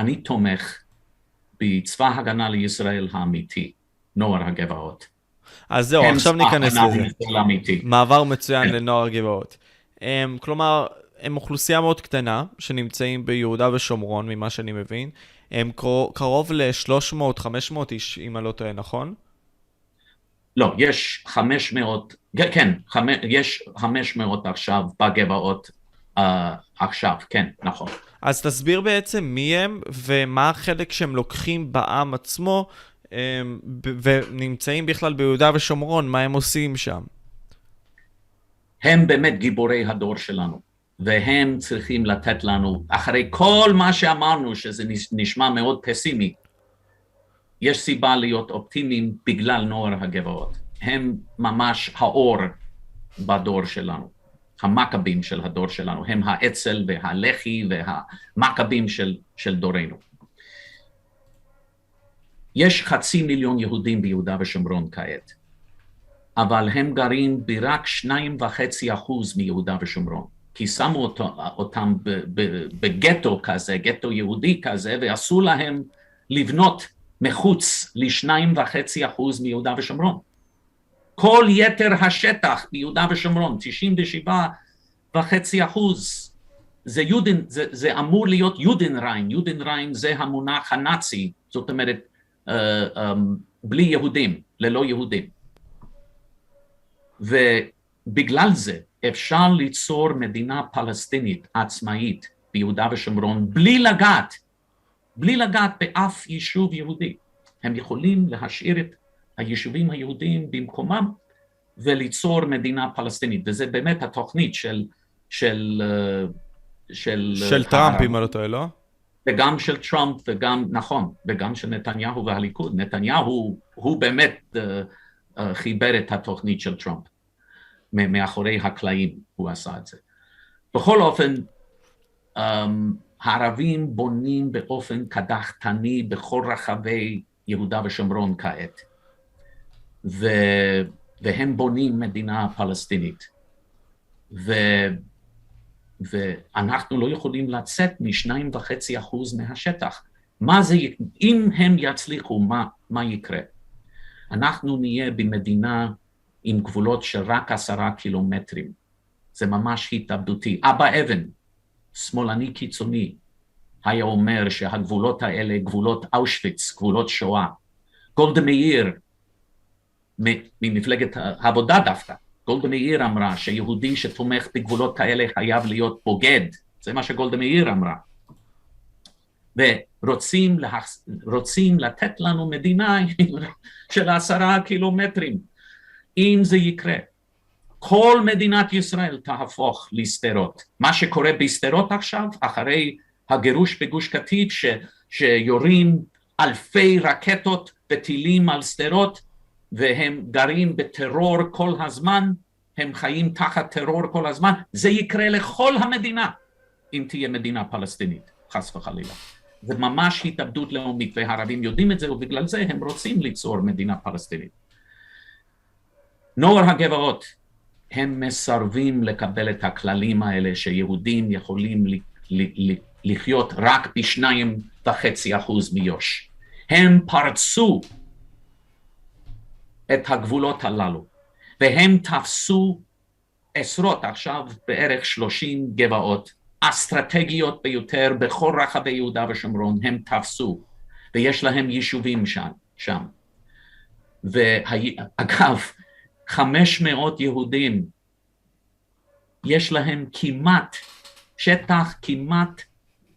אני תומך בצבא הגנה לישראל האמיתי, נוער הגבעות. אז זהו, הם עכשיו צבא ניכנס הגנה לזה. לישראל האמיתי. מעבר מצוין כן. לנוער גבעות. כלומר, הם אוכלוסייה מאוד קטנה, שנמצאים ביהודה ושומרון, ממה שאני מבין. הם קרוב ל-300-500 איש, אם אני לא טועה, נכון? לא, יש 500, כן, יש 500 עכשיו בגבעות עכשיו, כן, נכון. אז תסביר בעצם מי הם, ומה החלק שהם לוקחים בעם עצמו, ונמצאים בכלל ביהודה ושומרון, מה הם עושים שם. הם באמת גיבורי הדור שלנו, והם צריכים לתת לנו, אחרי כל מה שאמרנו, שזה נשמע מאוד פסימי, יש סיבה להיות אופטימיים בגלל נוער הגבעות. הם ממש האור בדור שלנו, המכבים של הדור שלנו, הם האצ"ל והלח"י והמכבים של דורנו. יש 500,000 יהודים ביהודה ושומרון כעת, אבל הם גרים ברק 2.5% מיהודה ושומרון, כי שמו אותם בגטו כזה, גטו יהודי כזה, ועשו להם לבנות מחוץ ל2.5% מיהודה ושומרון. כל יתר השטח ביהודה ושומרון, 97.5%, זה אמור להיות יודנריין, יודנריין זה המונח הנאצי, זאת אומרת, בלי יהודים, ללא יהודים. ובגלל זה אפשר ליצור מדינה פלסטינית עצמאית ביהודה ושומרון בלי לגעת באף יישוב יהודי. הם יכולים להשאיר את היישובים היהודיים במקומם וליצור מדינה פלסטינית, וזה באמת התוכנית של טראמפ, אם אני לא טועה, לא? וגם של טראמפ, וגם, נכון, וגם של נתניהו והליכוד. נתניהו הוא באמת חיבר את התוכנית של טראמפ. מאחורי הקלעים הוא עשה את זה. בכל אופן, הערבים בונים באופן קדחתני בכל רחבי יהודה ושומרון כעת. והם בונים מדינה פלסטינית. ואנחנו לא יכולים לצאת מ2.5% מהשטח. אם הם יצליחו, מה יקרה? אנחנו נהיה במדינה עם גבולות של רק 10 קילומטרים. זה ממש התאבדותי. אבא אבן, שמאלני קיצוני, היה אומר שהגבולות האלה גבולות אושוויץ, גבולות שואה. גולדה מאיר, ממפלגת העבודה דווקא, גולדה מאיר אמרה שיהודי שתומך בגבולות כאלה חייב להיות בוגד. זה מה שגולדה מאיר אמרה. ורוצים לתת לנו מדינה של 10 קילומטרים. אם זה יקרה, כל מדינת ישראל תהפוך לסתרות. מה שקורה בסתרות עכשיו, אחרי הגירוש בגוש קטיף, שיורים אלפי רקטות וטילים על סתרות, והם גרים בטרור כל הזמן, הם חיים תחת טרור כל הזמן, זה יקרה לכל המדינה, אם תהיה מדינה פלסטינית, חס וחלילה. זה ממש התאבדות לאומית, והערבים יודעים את זה, ובגלל זה הם רוצים ליצור מדינה פלסטינית. נוער הגבעות, הם מסרבים לקבל את הכללים האלה, שיהודים יכולים לחיות רק ב2.5% מיו"ש. הם פרצו את הגבולות הללו, והם תפסו עשרות, עכשיו בערך 30 גבעות, אסטרטגיות ביותר בכל רחבי יהודה ושומרון, הם תפסו, ויש להם יישובים שם. ואגב, 500 יהודים, יש להם שטח כמעט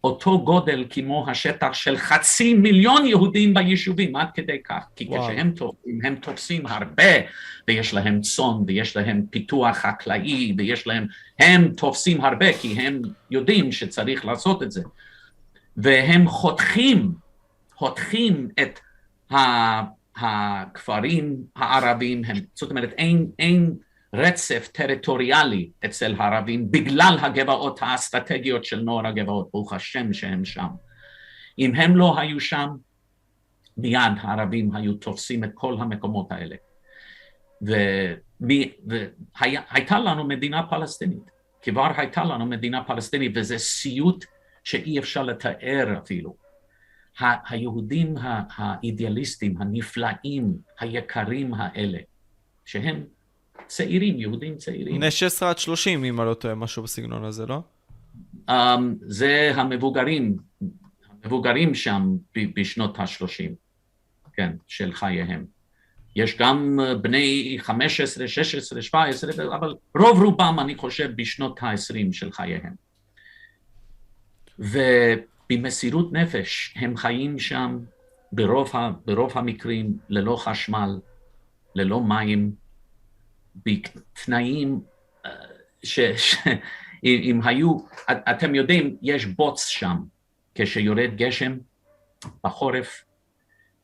אותו גודל כמו השטח של 500,000 יהודים ביישובים, עד כדי כך. כי כשהם תופסים, הם תופסים הרבה, ויש להם צאן, ויש להם פיתוח חקלאי, הם תופסים הרבה, כי הם יודעים שצריך לעשות את זה. והם חותכים את הכפרים הערבים, זאת אומרת, אין רצף טריטוריאלי אצל הערבים, בגלל הגבעות האסטרטגיות של נוער הגבעות, ברוך השם שהם שם. אם הם לא היו שם, מיד הערבים היו תופסים את כל המקומות האלה. והייתה לנו מדינה פלסטינית, כבר הייתה לנו מדינה פלסטינית, וזה סיוט שאי אפשר לתאר אפילו. היהודים האידיאליסטים, הנפלאים, היקרים האלה, שהם צעירים, יהודים צעירים. בני 16 עד 30, אם אני לא טועה, משהו בסגנון הזה, לא? זה המבוגרים שם בשנות ה-30, כן, של חייהם. יש גם בני 15, 16, 17, אבל רוב רובם אני חושב בשנות ה-20 של חייהם. ובמסירות נפש הם חיים שם ברוב המקרים ללא חשמל, ללא מים, בתנאים אם היו, אתם יודעים, יש בוץ שם, כשיורד גשם בחורף,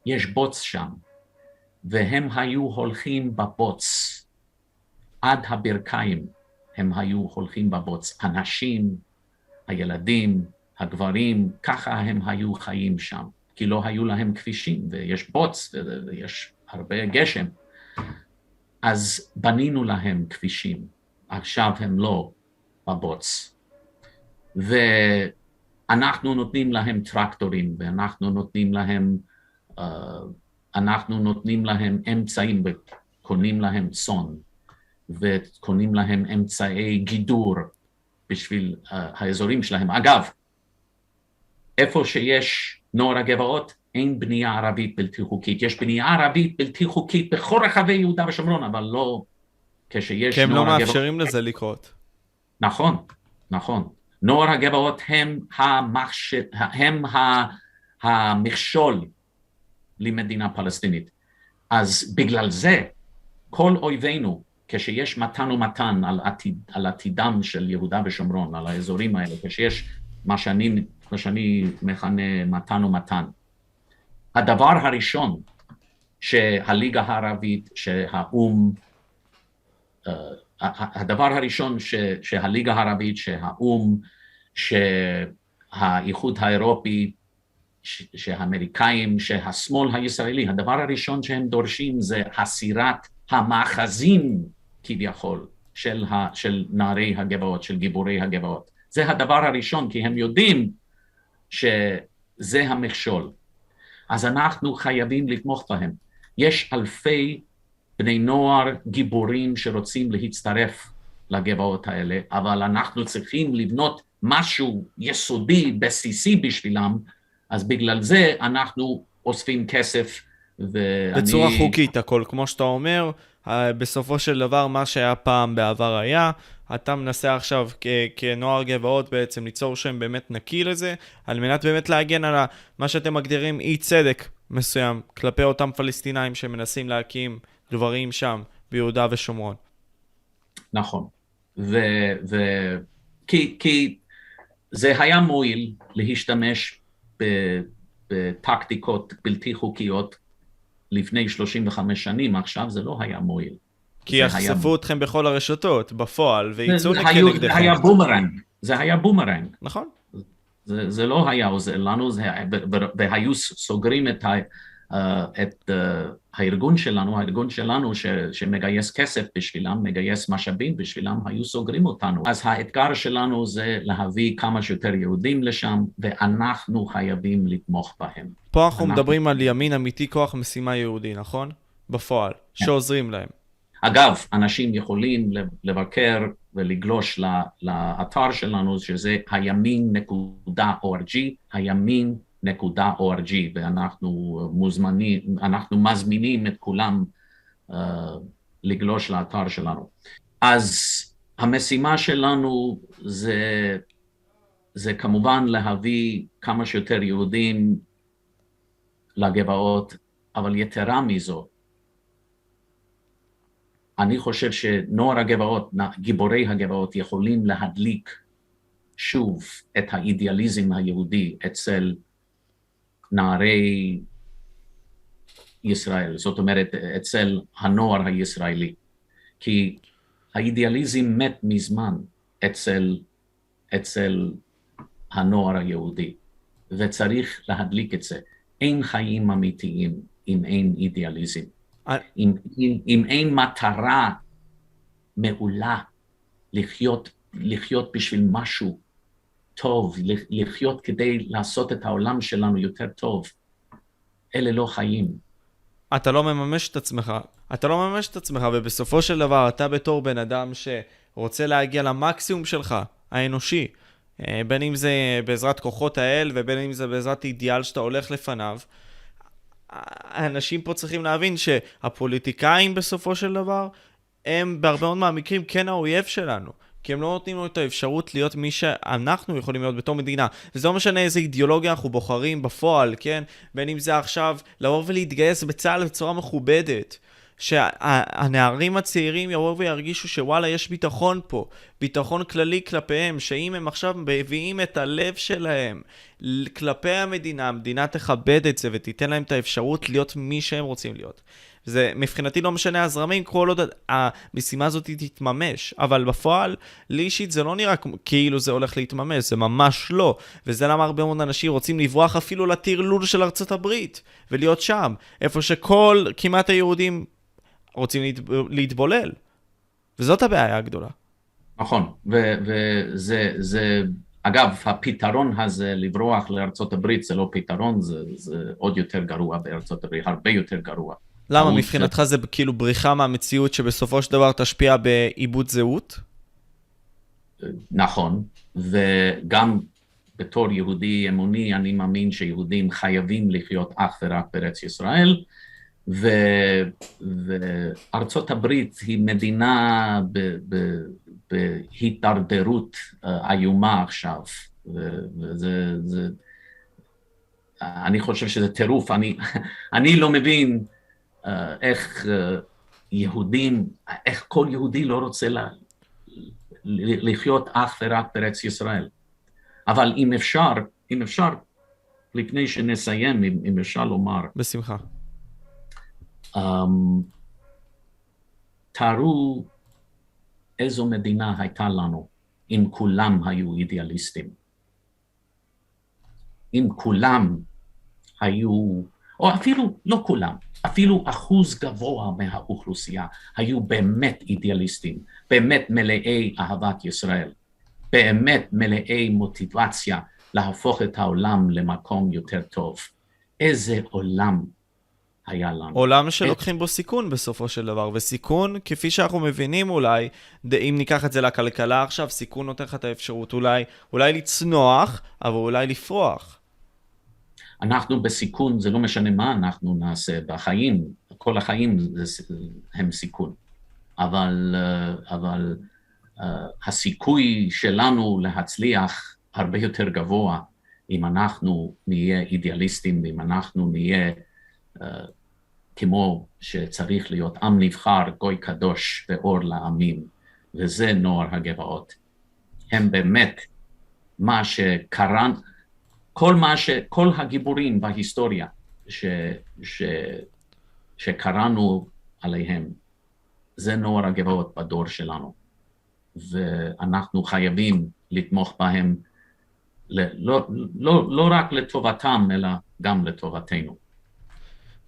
יש בוץ שם, והם היו הולכים בבוץ, עד הברכיים הם היו הולכים בבוץ, הנשים, הילדים, הגברים, ככה הם היו חיים שם, כי לא היו להם כבישים, ויש בוץ, ויש הרבה גשם, אז בנינו להם כבישים, עכשיו הם לא בבוץ, ואנחנו נותנים להם טרקטורים, ואנחנו נותנים להם אמצעים, וקונים להם צאן, וקונים להם אמצעי גידור בשביל האזורים שלהם. אגב, איפה שיש נוער הגבעות, אין בנייה ערבית בלתי חוקית. יש בנייה ערבית בלתי חוקית בכל רחבי יהודה ושומרון, אבל לא כשיש כי הם נוער לא הגבעות. מאפשרים לזה לקרות. נכון, נכון. נוער הגבעות הם המכשול למדינה פלסטינית. אז בגלל זה, כל אויבינו, כשיש מתן ומתן על עתידם של יהודה ושומרון, על האזורים האלה, כשיש מה שאני מכנה מתן ומתן, הדבר הראשון שהליגה הערבית, שהאום, הדבר הראשון שהליגה הערבית, שהאום, שהאיחוד האירופי, שהאמריקאים, שהשמאל הישראלי, הדבר הראשון שהם דורשים זה הסירת המאחזים כביכול של נערי הגבעות, של גיבורי הגבעות. זה הדבר הראשון, כי הם יודעים שזה המכשול. אז אנחנו חייבים לתמוך בהם. יש אלפי בני נוער גיבורים שרוצים להצטרף לגבעות האלה, אבל אנחנו צריכים לבנות משהו יסודי, בסיסי בשבילם, אז בגלל זה אנחנו אוספים כסף. בצורה חוקית הכל, כמו שאתה אומר, בסופו של דבר מה שהיה פעם בעבר היה, אתה מנסה עכשיו כנוער גבעות בעצם ליצור שם באמת נקי לזה, על מנת באמת להגן על מה שאתם מגדירים אי צדק מסוים, כלפי אותם פלסטינאים שמנסים להקים דברים שם ביהודה ושומרון. נכון, כי זה היה מועיל להשתמש בטקטיקות בלתי חוקיות לפני 35 שנים, עכשיו זה לא היה מועיל. כי יחשפו אתכם בכל הרשתות, בפועל, וייצאו נגדכם. זה היה בומרנג. נכון. זה לא היה עוזר לנו, והיו סוגרים את הארגון שלנו שמגייס כסף בשבילם, מגייס משאבים בשבילם, היו סוגרים אותנו. אז האתגר שלנו זה להביא כמה שיותר יהודים לשם, ואנחנו חייבים לתמוך בהם. פה אנחנו מדברים על ימין אמיתי, כוח משימה יהודי, נכון? בפועל, שעוזרים להם. אגב, אנשים יכולים לבקר ולגלוש לאתר שלנו, שזה הימין.org, הימין.org, ואנחנו מזמינים את כולם לגלוש לאתר שלנו. אז המשימה שלנו זה כמובן להביא כמה שיותר יהודים לגבעות, אבל יתרה מזו, אני חושב שנוער הגבעות, גיבורי הגבעות, יכולים להדליק שוב את האידיאליזם היהודי אצל נערי ישראל, זאת אומרת אצל הנוער הישראלי, כי האידיאליזם מת מזמן אצל הנוער היהודי, וצריך להדליק את זה. אין חיים אמיתיים אם אין אידיאליזם. אם אין מטרה מעולה לחיות בשביל משהו טוב, לחיות כדי לעשות את העולם שלנו יותר טוב, אלה לא חיים. אתה לא מממש את עצמך, ובסופו של דבר אתה בתור בן אדם שרוצה להגיע למקסימום שלך, האנושי, בין אם זה בעזרת כוחות האל ובין אם זה בעזרת אידיאל שאתה הולך לפניו, האנשים פה צריכים להבין שהפוליטיקאים בסופו של דבר הם בהרבה מאוד מהמקרים כן האויב שלנו, כי הם לא נותנים לו את האפשרות להיות מי שאנחנו יכולים להיות בתור מדינה. וזה לא משנה איזה אידיאולוגיה אנחנו בוחרים בפועל, כן? בין אם זה עכשיו לבוא ולהתגייס בצה"ל בצורה מכובדת, שהנערים הצעירים יבואו וירגישו שוואלה יש ביטחון פה, ביטחון כללי כלפיהם, שאם הם עכשיו מביאים את הלב שלהם כלפי המדינה, המדינה תכבד את זה ותיתן להם את האפשרות להיות מי שהם רוצים להיות. זה מבחינתי לא משנה הזרמים, כל עוד המשימה הזאת תתממש, אבל בפועל, לי אישית זה לא נראה כאילו זה הולך להתממש, זה ממש לא, וזה למה הרבה מאוד אנשים רוצים לברוח אפילו לטרלול של ארצות הברית, ולהיות שם, איפה שכל כמעט היהודים רוצים להתבולל, וזאת הבעיה הגדולה. נכון, וזה, אגב, הפתרון הזה לברוח לארצות הברית זה לא פתרון, זה עוד יותר גרוע בארצות הברית, הרבה יותר גרוע. למה? מבחינתך זה כאילו בריחה מהמציאות שבסופו של דבר תשפיע בעיבוד זהות? נכון, וגם בתור יהודי אמוני אני מאמין שיהודים חייבים לחיות אך ורק בארץ ישראל, וארצות הברית היא מדינה בהידרדרות איומה עכשיו, אני חושב שזה טירוף, אני לא מבין איך יהודים, איך כל יהודי לא רוצה לחיות אך ורק בארץ ישראל. אבל אם אפשר, לפני שנסיים, אם אפשר לומר. בשמחה. תארו איזו מדינה הייתה לנו, אם כולם היו אידיאליסטים. אם כולם היו, או אפילו לא כולם, אפילו אחוז גבוה מהאוכלוסייה היו באמת אידיאליסטים, באמת מלאי אהבת ישראל, באמת מלאי מוטיבציה להפוך את העולם למקום יותר טוב. איזה עולם היה לנו. עולם שלוקחים בו סיכון בסופו של דבר, וסיכון, כפי שאנחנו מבינים אולי, אם ניקח את זה לכלכלה עכשיו, סיכון נותן לך את האפשרות אולי לצנוח, אבל אולי לפרוח. אנחנו בסיכון, זה לא משנה מה אנחנו נעשה בחיים, כל החיים הם סיכון, אבל הסיכוי שלנו להצליח הרבה יותר גבוה, אם אנחנו נהיה אידיאליסטים, אם אנחנו נהיה כמו שצריך להיות עם נבחר, גוי קדוש ואור לעמים, וזה נוער הגבעות. הם באמת מה שקרה, כל הגיבורים בהיסטוריה שקראנו עליהם, זה נוער הגבעות בדור שלנו. ואנחנו חייבים לתמוך בהם, לא רק לטובתם, אלא גם לטובתנו.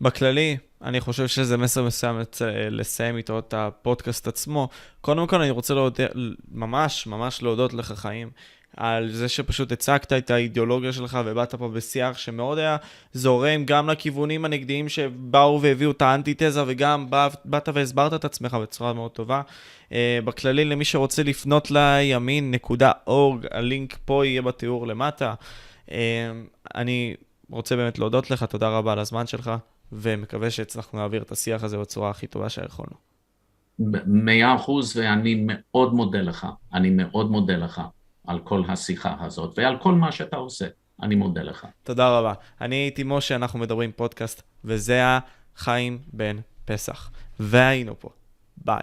בכללי, אני חושב שזה מסר מסוים לסיים איתו את הפודקאסט עצמו. קודם כל אני רוצה ממש להודות לך חיים, על זה שפשוט הצגת את האידיאולוגיה שלך ובאת פה בשיח שמאוד היה זורם גם לכיוונים הנגדיים שבאו והביאו את האנטיתזה, וגם באת והסברת את עצמך בצורה מאוד טובה. בכללי, למי שרוצה לפנות לימין.org, הלינק פה יהיה בתיאור למטה. אני רוצה באמת להודות לך, תודה רבה על הזמן שלך, ומקווה שהצלחנו להעביר את השיח הזה בצורה הכי טובה שיכולנו. 100%, ואני מאוד מודה לך על כל השיחה הזאת, ועל כל מה שאתה עושה. אני מודה לך. תודה רבה. אני הייתי משה, אנחנו מדברים פודקאסט, וזה החיים בן פסח. והיינו פה. ביי.